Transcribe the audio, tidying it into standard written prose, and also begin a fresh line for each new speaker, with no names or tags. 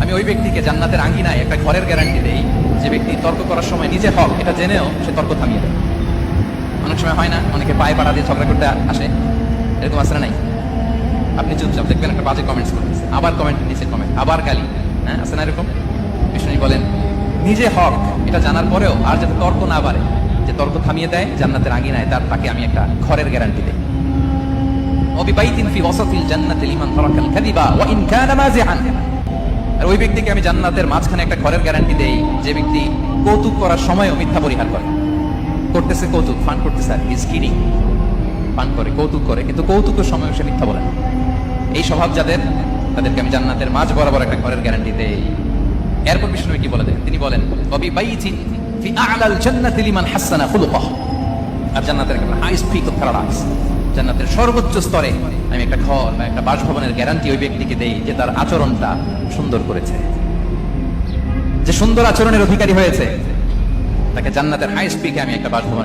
আমি ওই ব্যক্তিকে জান্নাতের আঙ্গিনায় একটা ঘরের গ্যারান্টি দেই যে ব্যক্তি তর্ক করার সময় নিজে হক এটা জেনেও সে তর্ক থামিয়ে দেয়। অনেক সময় হয় না, অনেকে পায়ে পাড়া দিয়ে ঝগড়া করতে আসে, এরকম আসে না নাই? আপনি চুপচাপ দেখবেন একটা বাজে কমেন্টস করতেছে, আবার কমেন্ট নিচে কমেন্ট, আবার গালি, হ্যাঁ আছে না এরকম? বিষ্ণু বলেন নিজে হক এটা জানার পরেও আর যাতে তর্ক না বাড়ে, যে তর্ক থামিয়ে দেয় জান্নাতের আঙ্গিনায়, তাকে আমি একটা ঘরের গ্যারান্টি দেই। ওয়াবিবাইতিন ফি ওয়াসাতিল জান্নাতি লিমান তারাকাল কাযিবা ওয়া ইন কানা মাযিআন। আর ওই ব্যক্তিকে আমি জান্নাতের মাঝখানে একটা ঘরের গ্যারান্টি দেই যে ব্যক্তি কৌতুক করার সময়ও মিথ্যা পরিহার করে। করতেছে কৌতুক, ফান করতেছে, আর ইজ কিডিং, ফান করে, কৌতুক করে, কিন্তু কৌতুকের সময় সে মিথ্যা বলে না। এই স্বভাব যাদের, তাদেরকে আমি জান্নাতের মাঝ বরাবর একটা ঘরের গ্যারান্টি দেই। এরপর বিষ্ণু কি বলে দেন? তিনি বলেন ওয়াবিবাইতিন ফি আ'লাল জান্নাতি লিমান হাসানা খুলুকাহু। আর জান্নাতের একটা হাইস্ট পিক অফ প্যারাডাইস, জান্নাতের সর্বোচ্চ স্তরে আমি একটা ঘর বা একটা বাসভবনের গ্যারান্টি ওই ব্যক্তিকে দেই যে তার আচরণটা সুন্দর করেছে, যে সুন্দর আচরণের অধিকারী হয়েছে, তাকে জান্নাতের হাইস্ট পিকে আমি একটা বাসভবন